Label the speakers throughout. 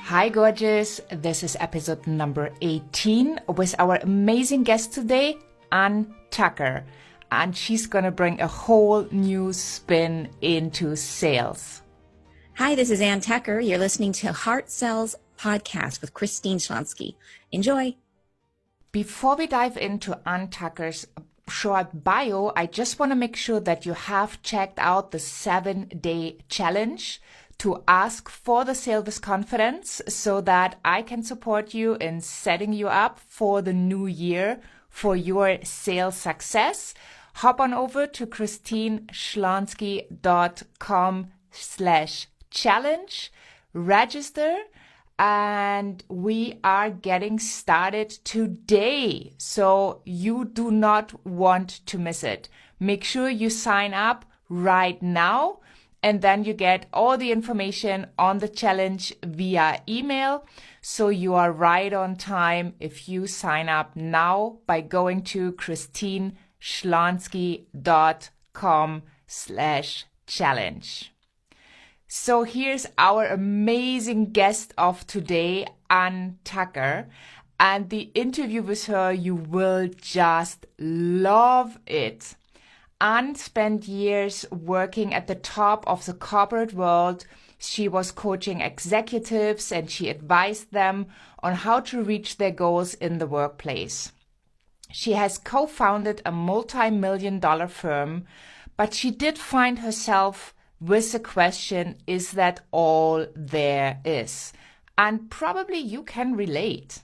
Speaker 1: Hi, gorgeous. This is episode number 18 with our amazing guest today, Ann Tucker. And she's going to bring a whole new spin into sales.
Speaker 2: Hi, this is Ann Tucker. You're listening to Heart Sells Podcast with Christine Schlonski. Enjoy.
Speaker 1: Before we dive into Ann Tucker's short bio, I just want to make sure that you have checked out the 7-day challenge to ask for the sale with confidence so that I can support you in setting you up for the new year for your sales success. Hop on over to christineschlonski.com/challenge, register, and we are getting started today. So you do not want to miss it. Make sure you sign up right now. And then you get all the information on the challenge via email. So you are right on time if you sign up now by going to christineschlonski.com/challenge. So here's our amazing guest of today, Ann Tucker. And the interview with her, you will just love it. Ann spent years working at the top of the corporate world. She was coaching executives and she advised them on how to reach their goals in the workplace. She has co-founded a multi-million-dollar firm, but she did find herself with the question, is that all there is? And probably you can relate.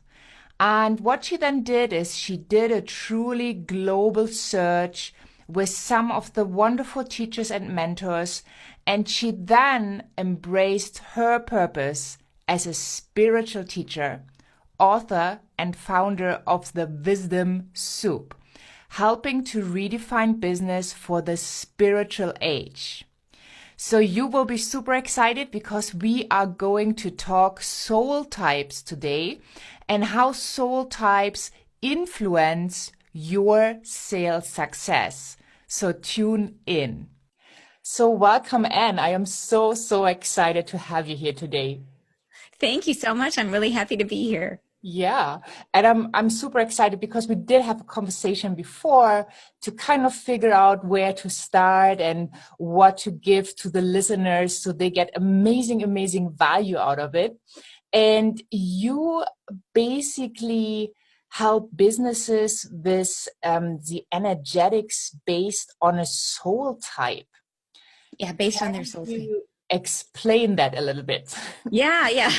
Speaker 1: And what she then did is she did a truly global search with some of the wonderful teachers and mentors, and she then embraced her purpose as a spiritual teacher, author, and founder of the Wisdom Soup, helping to redefine business for the spiritual age. So you will be super excited because we are going to talk soul types today and how soul types influence your sales success. So tune in. So welcome, Ann. I am so excited to have you here today.
Speaker 2: Thank you so much. I'm really happy to be here.
Speaker 1: Yeah. And I'm super excited because we did have a conversation before to kind of figure out where to start and what to give to the listeners so they get amazing value out of it. And you basically help businesses with the energetics based on a soul type.
Speaker 2: Yeah, based on their soul type.
Speaker 1: Explain that a little bit.
Speaker 2: Yeah.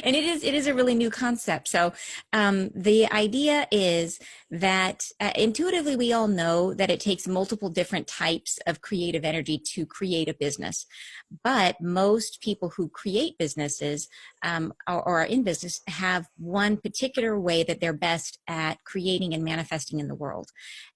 Speaker 2: And it is a really new concept. So the idea is that intuitively we all know that it takes multiple different types of creative energy to create a business. But most people who create businesses or are in business have one particular way that they're best at creating and manifesting in the world.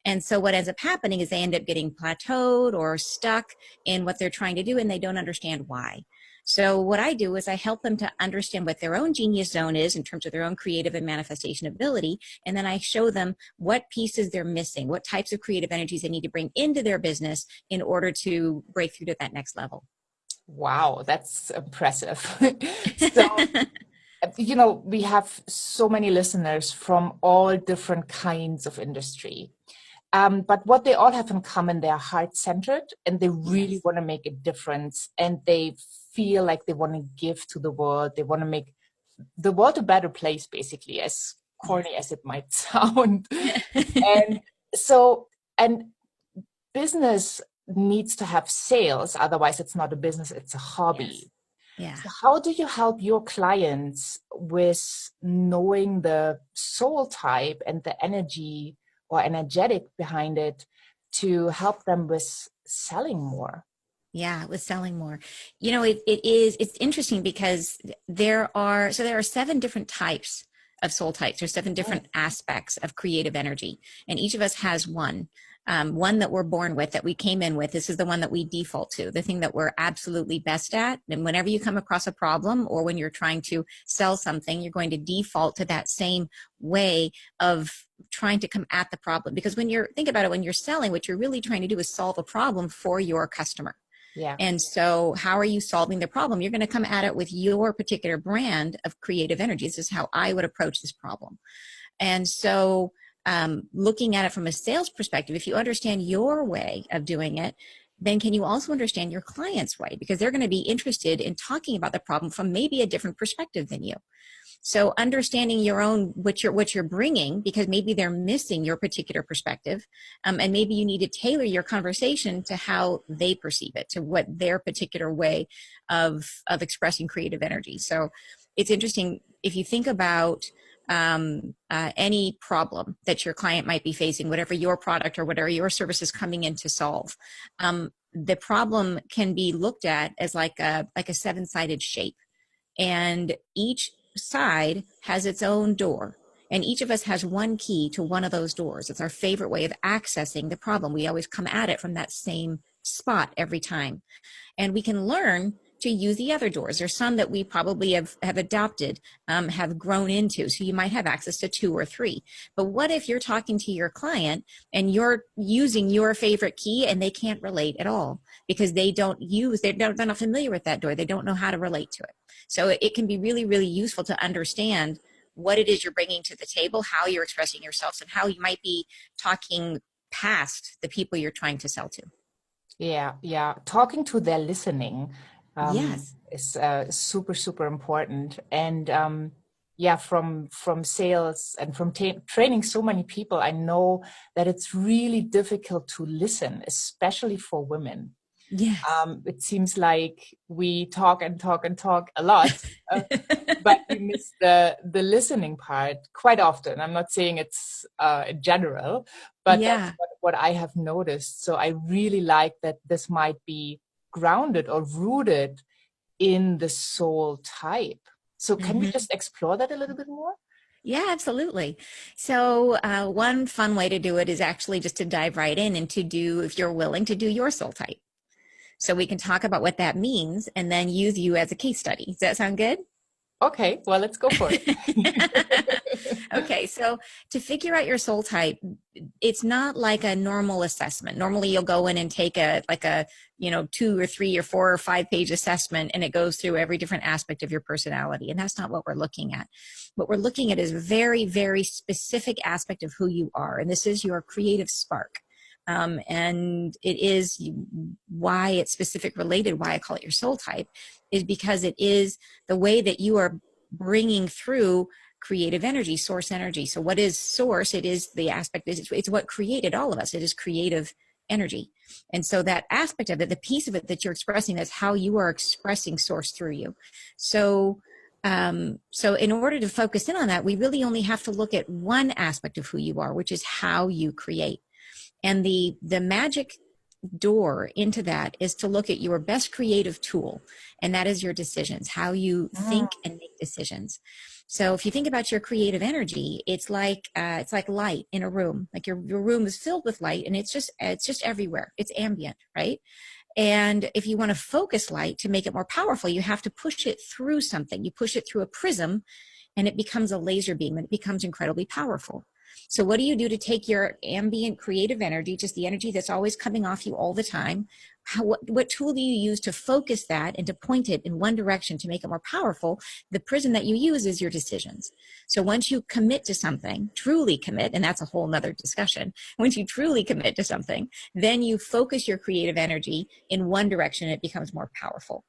Speaker 2: And so what ends up happening is they end up getting plateaued or stuck in what they're trying to do, and they don't understand why. So what I do is I help them to understand what their own genius zone is in terms of their own creative and manifestation ability. And then I show them what pieces they're missing, what types of creative energies they need to bring into their business in order to break through to that next level.
Speaker 1: Wow, that's impressive. So, we have so many listeners from all different kinds of industry. But what they all have in common, they're heart-centered and they really want to make a difference, and they feel like they want to give to the world. They want to make the world a better place, basically, as corny as it might sound. And business needs to have sales. Otherwise, it's not a business, it's a hobby.
Speaker 2: Yeah.
Speaker 1: So how do you help your clients with knowing the soul type and the energy or energetic behind it to help them with selling more?
Speaker 2: Yeah, with selling more. It's interesting because there are 7 different types of soul types. There's 7 different aspects of creative energy, and each of us has one that we're born with, that we came in with. This is the one that we default to, the thing that we're absolutely best at. And whenever you come across a problem or when you're trying to sell something, you're going to default to that same way of trying to come at the problem. Because think about it, when you're selling, what you're really trying to do is solve a problem for your customer.
Speaker 1: Yeah.
Speaker 2: And so how are you solving the problem? You're going to come at it with your particular brand of creative energy. This is how I would approach this problem. And so looking at it from a sales perspective, if you understand your way of doing it, then can you also understand your client's way? Because they're going to be interested in talking about the problem from maybe a different perspective than you. So understanding your own, what you're bringing, because maybe they're missing your particular perspective, and maybe you need to tailor your conversation to how they perceive it, to what their particular way of expressing creative energy. So it's interesting if you think about any problem that your client might be facing, whatever your product or whatever your service is coming in to solve. The problem can be looked at as like a seven-sided shape, and each side has its own door, and each of us has one key to one of those doors. It's our favorite way of accessing the problem. We always come at it from that same spot every time, and we can learn to use the other doors. There's some that we probably have adopted, have grown into. So you might have access to 2 or 3. But what if you're talking to your client and you're using your favorite key and they can't relate at all because they're not familiar with that door. They don't know how to relate to it. So it can be really, really useful to understand what it is you're bringing to the table, how you're expressing yourself, and how you might be talking past the people you're trying to sell to.
Speaker 1: Yeah, yeah. Talking to their listening
Speaker 2: Yes.
Speaker 1: is super, super important. And yeah, from sales and from training so many people, I know that it's really difficult to listen, especially for women.
Speaker 2: Yes.
Speaker 1: It seems like we talk and talk and talk a lot, but we miss the listening part quite often. I'm not saying it's general, but that's
Speaker 2: Yeah.
Speaker 1: what I have noticed. So I really like that this might be grounded or rooted in the soul type. So can we
Speaker 2: Mhm.
Speaker 1: just explore that a little bit more?
Speaker 2: Yeah, absolutely. So one fun way to do it is actually just to dive right in and to do, if you're willing, to do your soul type. So we can talk about what that means and then use you as a case study. Does that sound good?
Speaker 1: Okay, well, let's go for it.
Speaker 2: Okay, so to figure out your soul type, it's not like a normal assessment. Normally you'll go in and take a 2 or 3 or 4 or 5 page assessment, and it goes through every different aspect of your personality. And that's not what we're looking at. What we're looking at is a very, very specific aspect of who you are. And this is your creative spark. And it is why it's specific related, why I call it your soul type, is because it is the way that you are bringing through creative energy, source energy. So what is source? It is the aspect, it's what created all of us. It is creative energy. And so that aspect of it, the piece of it that you're expressing, that's how you are expressing source through you. So in order to focus in on that, we really only have to look at one aspect of who you are, which is how you create. And the magic door into that is to look at your best creative tool, and that is your decisions, how you think and make decisions. So if you think about your creative energy, it's like light in a room. Like your room is filled with light, and it's just everywhere. It's ambient, right? And if you want to focus light to make it more powerful, you have to push it through something. You push it through a prism, and it becomes a laser beam, and it becomes incredibly powerful. So what do you do to take your ambient creative energy, just the energy that's always coming off you all the time? What tool do you use to focus that and to point it in one direction to make it more powerful? The prism that you use is your decisions. So once you commit to something, truly commit, and that's a whole nother discussion. Once you truly commit to something, then you focus your creative energy in one direction, it becomes more powerful.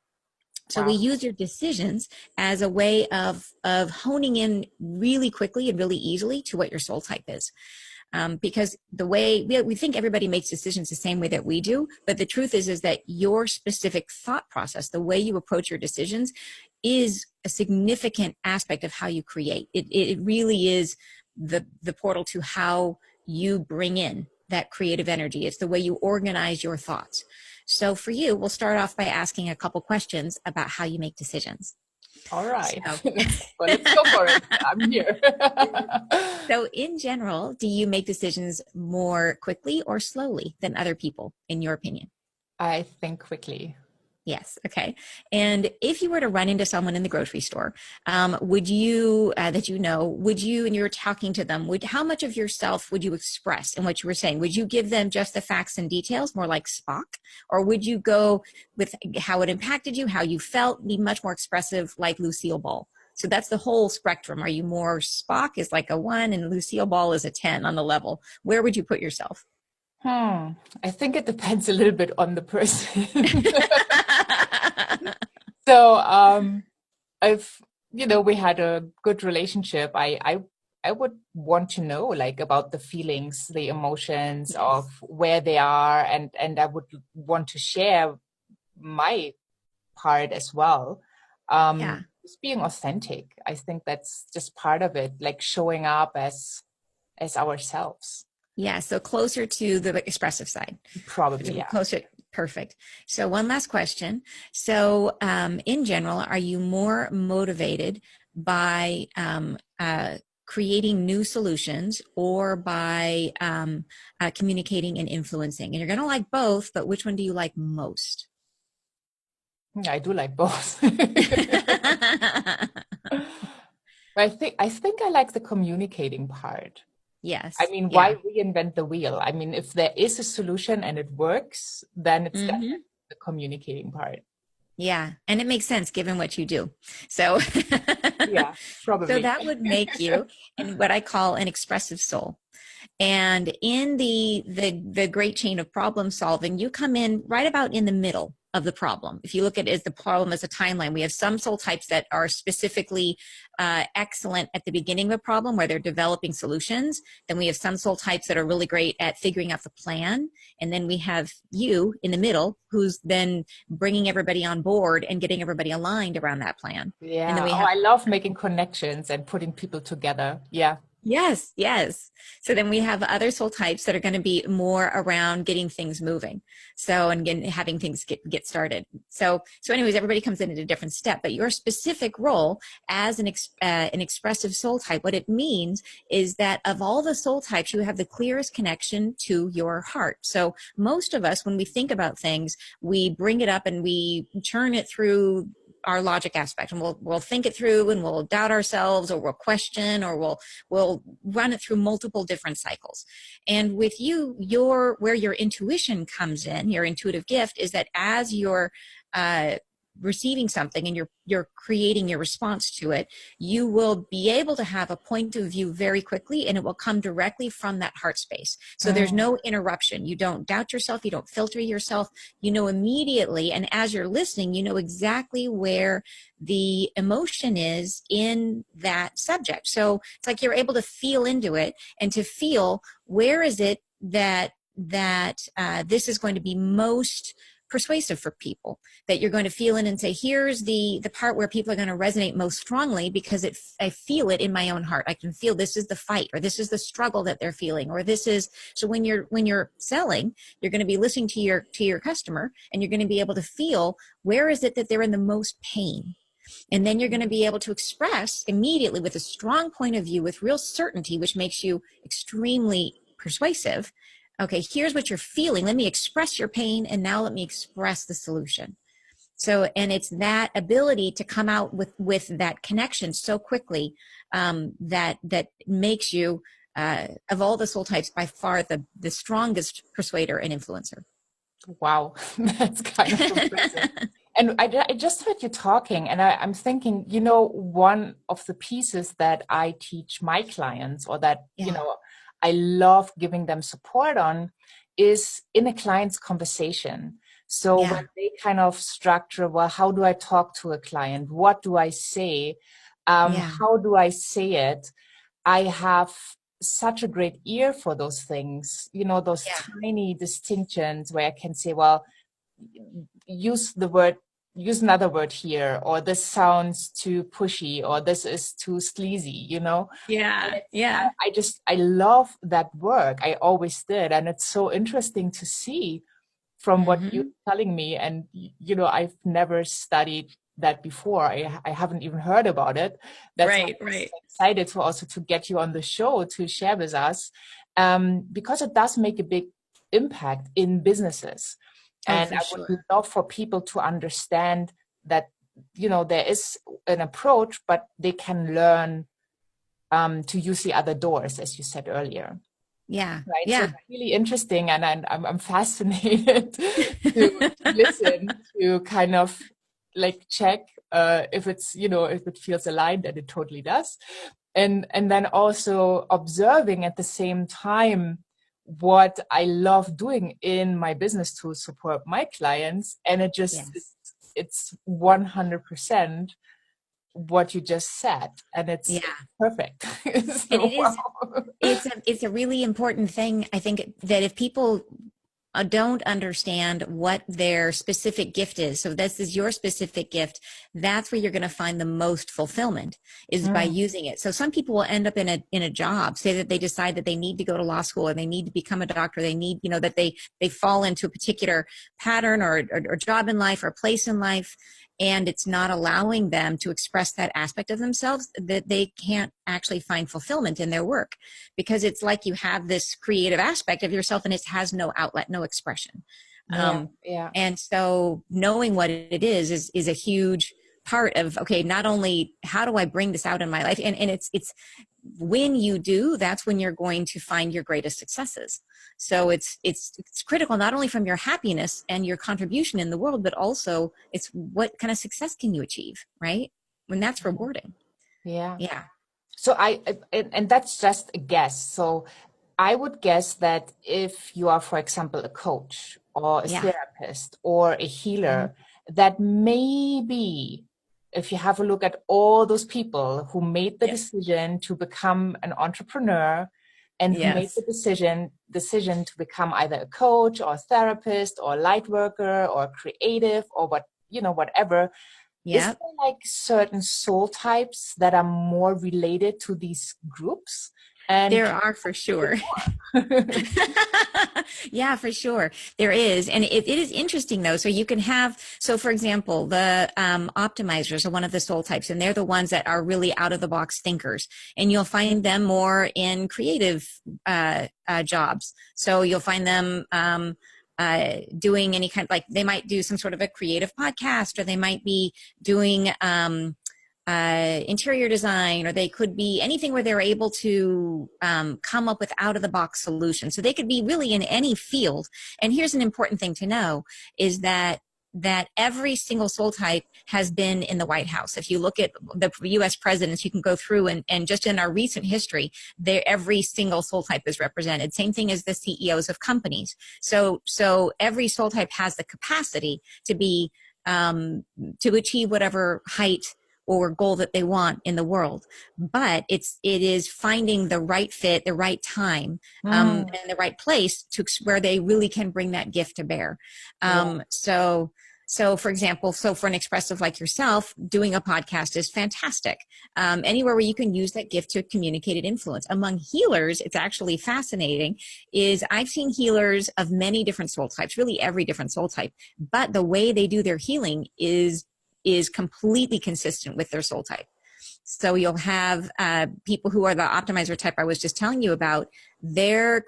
Speaker 2: So we
Speaker 1: Wow.
Speaker 2: use your decisions as a way of honing in really quickly and really easily to what your soul type is. Because the way we think everybody makes decisions the same way that we do, but the truth is that your specific thought process, the way you approach your decisions, is a significant aspect of how you create. It really is the portal to how you bring in that creative energy. It's the way you organize your thoughts. So for you, we'll start off by asking a couple questions about how you make decisions.
Speaker 1: All right.
Speaker 2: So,
Speaker 1: Well, let's go for it. I'm here.
Speaker 2: so in general, do you make decisions more quickly or slowly than other people, in your opinion?
Speaker 1: I think quickly.
Speaker 2: Yes. Okay. And if you were to run into someone in the grocery store, would you, that you know, would you, and you're talking to them, how much of yourself would you express in what you were saying? Would you give them just the facts and details, more like Spock? Or would you go with how it impacted you, how you felt, be much more expressive like Lucille Ball? So that's the whole spectrum. Are you more Spock is like a 1 and Lucille Ball is a 10 on the level? Where would you put yourself?
Speaker 1: I think it depends a little bit on the person. So, if we had a good relationship, I would want to know like about the feelings, the emotions of
Speaker 2: Yes.
Speaker 1: where they are, and I would want to share my part as well.
Speaker 2: Yeah.
Speaker 1: Just being authentic. I think that's just part of it, like showing up as ourselves.
Speaker 2: Yeah. So closer to the expressive side.
Speaker 1: Probably, yeah.
Speaker 2: Closer. Perfect. So one last question. So in general, are you more motivated by creating new solutions or by communicating and influencing? And you're going to like both, but which one do you like most?
Speaker 1: I do like both. But I think I like the communicating part. I
Speaker 2: Yes.
Speaker 1: mean, why
Speaker 2: Yeah.
Speaker 1: reinvent the wheel? I mean, if there is a solution and it works, then it's
Speaker 2: Hmm.
Speaker 1: definitely the communicating part.
Speaker 2: Yeah. And it makes sense given what you do. So,
Speaker 1: Yeah,
Speaker 2: so
Speaker 1: probably.
Speaker 2: that would make you and what I call an expressive soul. And in the great chain of problem solving, you come in right about in the middle of the problem. If you look at it as the problem as a timeline, we have some soul types that are specifically excellent at the beginning of a problem where they're developing solutions. Then we have some soul types that are really great at figuring out the plan. And then we have you in the middle who's then bringing everybody on board and getting everybody aligned around that plan. And then
Speaker 1: Yeah.
Speaker 2: we
Speaker 1: Oh,
Speaker 2: have
Speaker 1: I love making connections and putting people together. Yeah.
Speaker 2: yes, yes. So then we have other soul types that are going to be more around getting things moving. So and again, having things get started. So anyways, everybody comes in at a different step, but your specific role as an expressive soul type, what it means is that of all the soul types, you have the clearest connection to your heart. So most of us, when we think about things, we bring it up and we turn it through our logic aspect and we'll think it through and we'll doubt ourselves or we'll question or we'll run it through multiple different cycles. And with you, where your intuition comes in, your intuitive gift is that as you're receiving something and you're creating your response to it, you will be able to have a point of view very quickly and it will come directly from that heart space. So there's
Speaker 1: Mm.
Speaker 2: no interruption. You don't doubt yourself, you don't filter yourself, you know immediately, and as you're listening, you know exactly where the emotion is in that subject. So it's like you're able to feel into it and to feel where is it that this is going to be most persuasive for people, that you're going to feel in and say, here's the part where people are going to resonate most strongly because I feel it in my own heart. I can feel this is the fight or this is the struggle that they're feeling or this is. So when you're selling, you're going to be listening to your customer and you're going to be able to feel where is it that they're in the most pain. And then you're going to be able to express immediately with a strong point of view with real certainty, which makes you extremely persuasive. Okay, here's what you're feeling. Let me express your pain, and now let me express the solution. So, and it's that ability to come out with that connection so quickly that makes you, of all the soul types, by far the strongest persuader and influencer.
Speaker 1: Wow. That's kind of impressive. And I just heard you talking, and I'm thinking, one of the pieces that I teach my clients, or that,
Speaker 2: Yeah,
Speaker 1: I love giving them support on, is in a client's conversation. So when
Speaker 2: yeah,
Speaker 1: they kind of structure, well, how do I talk to a client? What do I say?
Speaker 2: yeah,
Speaker 1: How do I say it? I have such a great ear for those things, those
Speaker 2: yeah.
Speaker 1: tiny distinctions where I can say, well, use the word, use another word here, or this sounds too pushy, or this is too sleazy, And
Speaker 2: Yeah, yeah.
Speaker 1: I love that work. I always did. And it's so interesting to see from what you're
Speaker 2: Hmm.
Speaker 1: telling me. And, I've never studied that before. I haven't even heard about it. That's why
Speaker 2: Right,
Speaker 1: I'm so
Speaker 2: right.
Speaker 1: excited to also to get you on the show to share with us, because it does make a big impact in businesses.
Speaker 2: Oh,
Speaker 1: And
Speaker 2: for
Speaker 1: I would
Speaker 2: sure.
Speaker 1: love for people to understand that, there is an approach, but they can learn to use the other doors, as you said earlier.
Speaker 2: Yeah.
Speaker 1: Right. So
Speaker 2: Yeah.
Speaker 1: it's really interesting, and I'm fascinated to listen, to kind of like check if it's, if it feels aligned, and it totally does. And then also observing at the same time what I love doing in my business to support my clients. And it just,
Speaker 2: Yes.
Speaker 1: it's 100% what you just said. And it's
Speaker 2: Yeah.
Speaker 1: perfect.
Speaker 2: And
Speaker 1: So, wow.
Speaker 2: it's a really important thing. I think that if people don't understand what their specific gift is, so this is your specific gift, that's where you're going to find the most fulfillment, is by
Speaker 1: Mm,
Speaker 2: using it. So some people will end up in a job, say that they decide that they need to go to law school, or they need to become a doctor, they need, that they fall into a particular pattern or job in life or place in life, and it's not allowing them to express that aspect of themselves, that they can't actually find fulfillment in their work, because it's like you have this creative aspect of yourself and it has no outlet, no expression.
Speaker 1: yeah, yeah.
Speaker 2: And so knowing what it is a huge part of, okay, not only how do I bring this out in my life, and it's when you do, that's when you're going to find your greatest successes. So it's critical, not only from your happiness and your contribution in the world, but also it's what kind of success can you achieve, right? When that's rewarding.
Speaker 1: Yeah.
Speaker 2: Yeah.
Speaker 1: So and that's just a guess. So I would guess that if you are, for example, a coach or a
Speaker 2: Yeah.
Speaker 1: therapist or a
Speaker 2: Mhm.
Speaker 1: healer, that maybe if you have a look at all those people who made the
Speaker 2: Yeah.
Speaker 1: decision to become an entrepreneur, and who made the
Speaker 2: Yes.
Speaker 1: decision to become either a coach or a therapist or a light worker or creative or whatever, is
Speaker 2: Yeah.
Speaker 1: there like certain soul types that are more related to these groups? And
Speaker 2: There
Speaker 1: can
Speaker 2: are, for
Speaker 1: you
Speaker 2: sure.
Speaker 1: tell me more?
Speaker 2: Yeah, for sure. There is. And it is interesting though. So you can have, so for example, the optimizers are one of the soul types, and they're the ones that are really out of the box thinkers. And you'll find them more in creative jobs. So you'll find them doing any kind of, like, they might do some sort of a creative podcast, or they might be doing interior design, or they could be anything where they're able to come up with out of the box solutions. So they could be really in any field. And here's an important thing to know, is that every single soul type has been in the White House. If you look at the US presidents, you can go through and just in our recent history, there every single soul type is represented. Same thing as the CEOs of companies. So every soul type has the capacity to be to achieve whatever height or goal that they want in the world. But it is finding the right fit, the right time,
Speaker 1: Mm,
Speaker 2: and the right place to where they really can bring that gift to bear.
Speaker 1: yeah.
Speaker 2: So for example, so for an expressive like yourself, doing a podcast is fantastic. Anywhere where you can use that gift to communicate and influence. Among healers, it's actually fascinating, is I've seen healers of many different soul types, really every different soul type, but the way they do their healing is completely consistent with their soul type. So you'll have people who are the optimizer type I was just telling you about. Their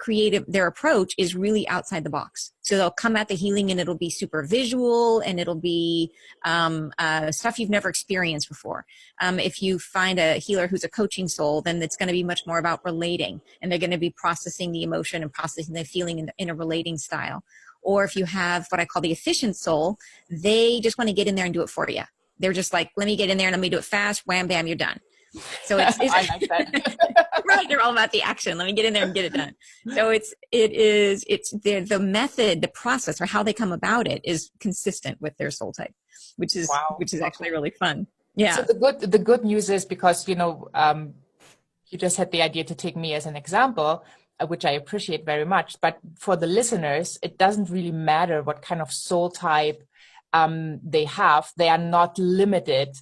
Speaker 2: approach is really outside the box. So they'll come at the healing and it'll be super visual, and it'll be stuff you've never experienced before. If you find a healer who's a coaching soul, then it's going to be much more about relating, and they're going to be processing the emotion and processing the feeling in a relating style. Or if you have what I call the efficient soul, they just want to get in there and do it for you. They're just like, let me get in there and let me do it fast. Wham, bam, you're done. So it's
Speaker 1: I like that.
Speaker 2: right. They're all about the action. Let me get in there and get it done. So it's the method, the process, or how they come about it is consistent with their soul type, which is
Speaker 1: Wow.
Speaker 2: actually
Speaker 1: Okay.
Speaker 2: really fun.
Speaker 1: So
Speaker 2: Yeah.
Speaker 1: the good news is, because you just had the idea to take me as an example, which I appreciate very much. But for the listeners, it doesn't really matter what kind of soul type they have. They are not limited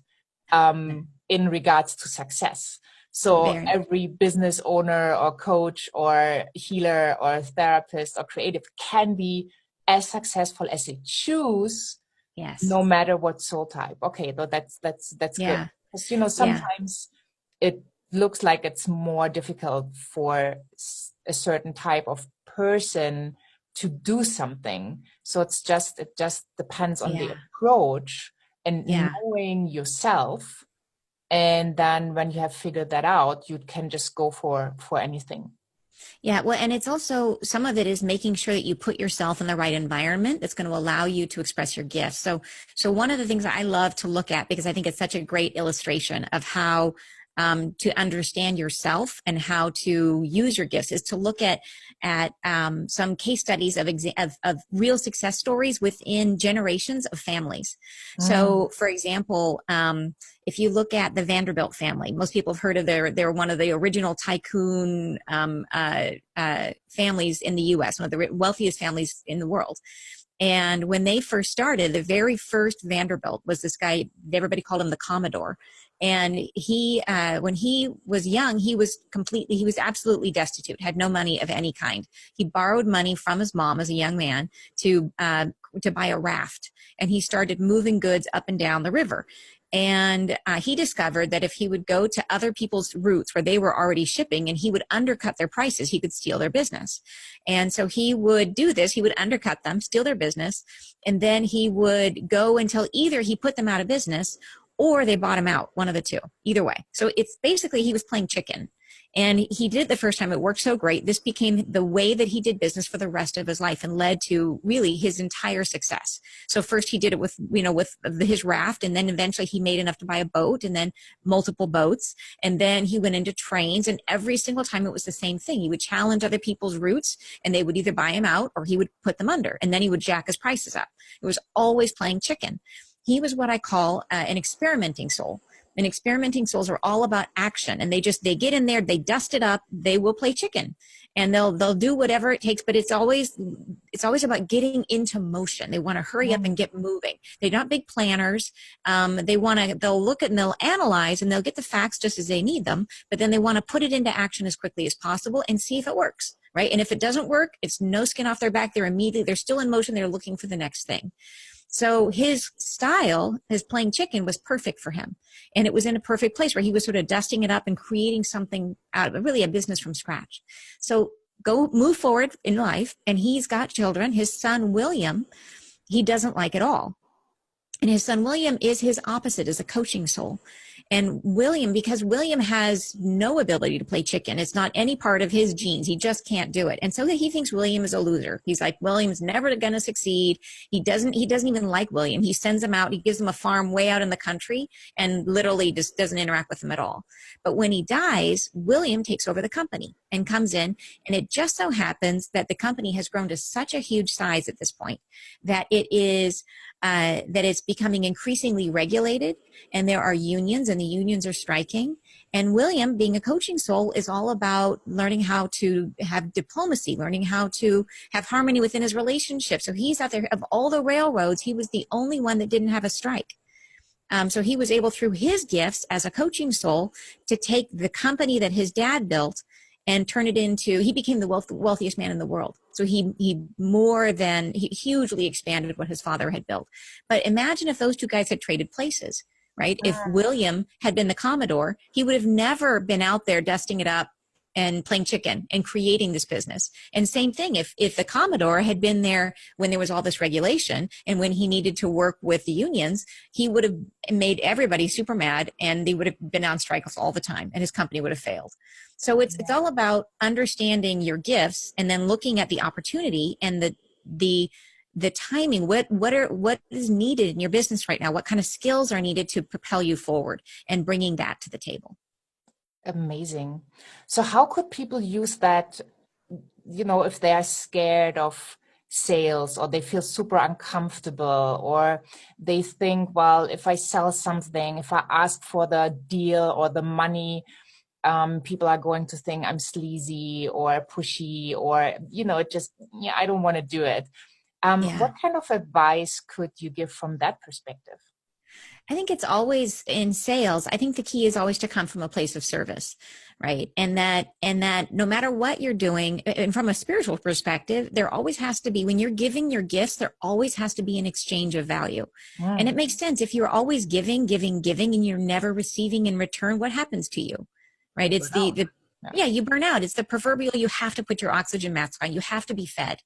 Speaker 1: in regards to success. So
Speaker 2: Very.
Speaker 1: every business owner or coach or healer or therapist or creative can be as successful as they choose,
Speaker 2: Yes.
Speaker 1: no matter what soul type. Okay, though that's good.
Speaker 2: Yeah.
Speaker 1: Because
Speaker 2: Yeah.
Speaker 1: sometimes it looks like it's more difficult for a certain type of person to do something. So it just depends on the
Speaker 2: Yeah.
Speaker 1: approach and
Speaker 2: Yeah.
Speaker 1: knowing yourself. And then when you have figured that out, you can just go for anything.
Speaker 2: Yeah, well, and it's also some of it is making sure that you put yourself in the right environment that's going to allow you to express your gifts. So one of the things I love to look at, because I think it's such a great illustration of how to understand yourself and how to use your gifts, is to look at some case studies of real success stories within generations of families.
Speaker 1: Mm.
Speaker 2: So, for example, if you look at the Vanderbilt family, most people have heard of they're one of the original tycoon families in the U.S., one of the wealthiest families in the world. And when they first started, the very first Vanderbilt was this guy, everybody called him the Commodore. And he, when he was young, he was absolutely destitute, had no money of any kind. He borrowed money from his mom as a young man to buy a raft. And he started moving goods up and down the river. And he discovered that if he would go to other people's routes where they were already shipping and he would undercut their prices, he could steal their business. And so he would do this. He would undercut them, steal their business, and then he would go until either he put them out of business or they bought him out, one of the two, either way. So it's basically he was playing chicken. And he did it the first time. It worked so great. This became the way that he did business for the rest of his life and led to really his entire success. So first he did it with his raft, and then eventually he made enough to buy a boat, and then multiple boats. And then he went into trains, and every single time it was the same thing. He would challenge other people's routes, and they would either buy him out or he would put them under, and then he would jack his prices up. It was always playing chicken. He was what I call an experimenting soul. And experimenting souls are all about action, and they get in there, they dust it up, they will play chicken, and they'll do whatever it takes. But it's always about getting into motion. They want to hurry up and get moving. They're not big planners. They'll look at and they'll analyze and they'll get the facts just as they need them, but then they want to put it into action as quickly as possible and see if it works. Right. And if it doesn't work, it's no skin off their back. They're still in motion. They're looking for the next thing. So his style, his playing chicken, was perfect for him. And it was in a perfect place where he was sort of dusting it up and creating something out of it, really a business from scratch. So move forward in life. And he's got children. His son, William, he doesn't like it all. And his son, William, is his opposite, is a coaching soul. And because William has no ability to play chicken, it's not any part of his genes. He just can't do it. And so he thinks William is a loser. He's like, William's never going to succeed. He doesn't even like William. He sends him out. He gives him a farm way out in the country and literally just doesn't interact with him at all. But when he dies, William takes over the company and comes in. And it just so happens that the company has grown to such a huge size at this point that it's becoming increasingly regulated, and there are unions, and the unions are striking. And William, being a coaching soul, is all about learning how to have diplomacy, learning how to have harmony within his relationship. So he's out there, of all the railroads, he was the only one that didn't have a strike. So he was able, through his gifts as a coaching soul, to take the company that his dad built and turn it into, he became the wealthiest man in the world. So he hugely expanded what his father had built. But imagine if those two guys had traded places, right? If William had been the Commodore, he would have never been out there dusting it up and playing chicken and creating this business. And same thing, if the Commodore had been there when there was all this regulation and when he needed to work with the unions, he would have made everybody super mad, and they would have been on strikes all the time, and his company would have failed. So it's all about understanding your gifts and then looking at the opportunity and the timing. What is needed in your business right now? What kind of skills are needed to propel you forward, and bringing that to the table.
Speaker 1: Amazing. So how could people use that, if they are scared of sales, or they feel super uncomfortable, or they think, well, if I sell something, if I ask for the deal or the money, people are going to think I'm sleazy or pushy, or, I don't want to do it. What kind of advice could you give from that perspective?
Speaker 2: I think it's always in sales. I think the key is always to come from a place of service, right? And that no matter what you're doing, and from a spiritual perspective, there always has to be, when you're giving your gifts, there always has to be an exchange of value. And it makes sense. If you're always giving, and you're never receiving in return, what happens to you, right? It's you burn out. It's the proverbial, you have to put your oxygen mask on. You have to be fed.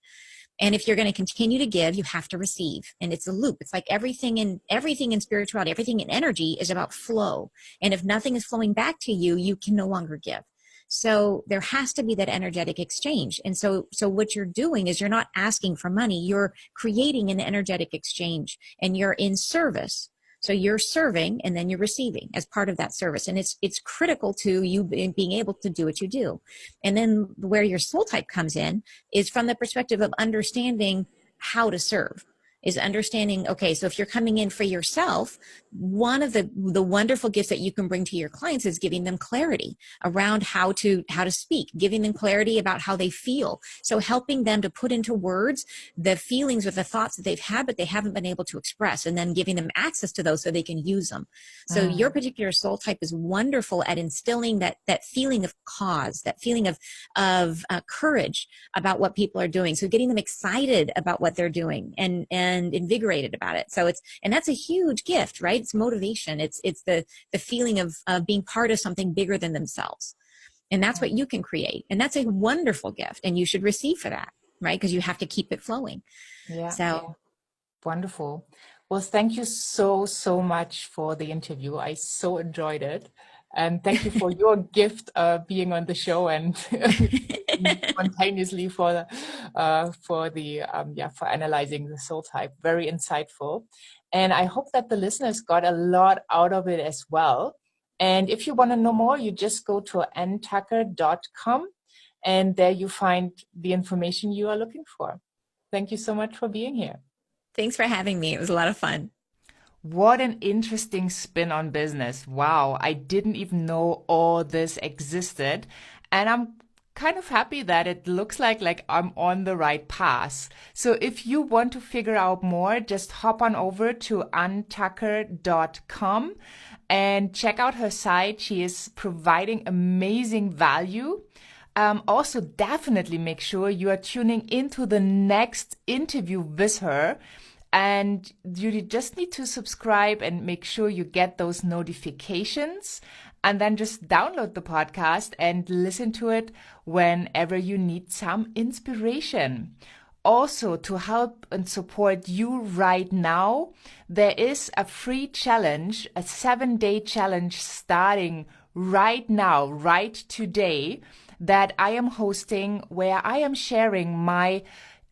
Speaker 2: And if you're going to continue to give, you have to receive. And it's a loop. It's like everything in spirituality, everything in energy is about flow. And if nothing is flowing back to you, you can no longer give. So there has to be that energetic exchange. And so what you're doing is you're not asking for money, you're creating an energetic exchange, and you're in service. So you're serving and then you're receiving as part of that service. And it's critical to you being able to do what you do. And then where your soul type comes in is from the perspective of understanding how to serve. Is understanding, okay, so if you're coming in for yourself, one of the wonderful gifts that you can bring to your clients is giving them clarity around how to speak, giving them clarity about how they feel. So helping them to put into words the feelings or the thoughts that they've had, but they haven't been able to express, and then giving them access to those so they can use them. So your particular soul type is wonderful at instilling that feeling of cause, that feeling of courage about what people are doing. So getting them excited about what they're doing and invigorated about it. So and that's a huge gift, right? It's motivation. It's the feeling of being part of something bigger than themselves. And that's what you can create. And that's a wonderful gift. And you should receive for that, right? Because you have to keep it flowing.
Speaker 1: Yeah. Wonderful. Well, thank you so much for the interview. I so enjoyed it. And thank you for your gift being on the show and spontaneously for analyzing the soul type. Very insightful. And I hope that the listeners got a lot out of it as well. And if you want to know more, you just go to ntucker.com and there you find the information you are looking for. Thank you so much for being here.
Speaker 2: Thanks for having me. It was a lot of fun.
Speaker 1: What an interesting spin on business. Wow, I didn't even know all this existed. And I'm kind of happy that it looks like I'm on the right path. So if you want to figure out more, just hop on over to ntucker.com and check out her site. She is providing amazing value. Also, definitely make sure you are tuning into the next interview with her. And you just need to subscribe and make sure you get those notifications, and then just download the podcast and listen to it whenever you need some inspiration. Also, to help and support you right now, there is a free challenge, a 7-day challenge starting right now, right today, that I am hosting, where I am sharing my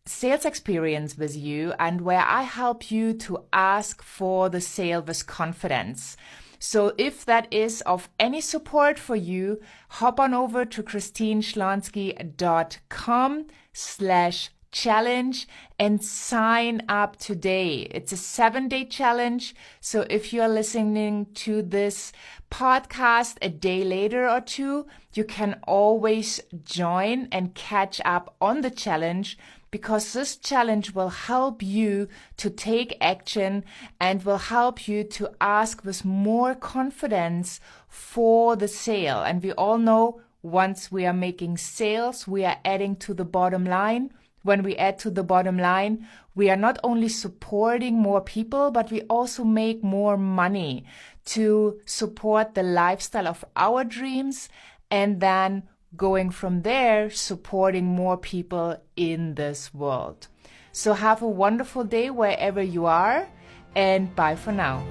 Speaker 1: sales experience with you and where I help you to ask for the sale with confidence. So if that is of any support for you, hop on over to christineschlonski.com/challenge and sign up today. It's a 7-day challenge. So if you're listening to this podcast a day later or two, you can always join and catch up on the challenge, because this challenge will help you to take action and will help you to ask with more confidence for the sale. And we all know once we are making sales, we are adding to the bottom line. When we add to the bottom line, we are not only supporting more people, but we also make more money to support the lifestyle of our dreams, and then going from there, supporting more people in this world. So have a wonderful day wherever you are, and bye for now.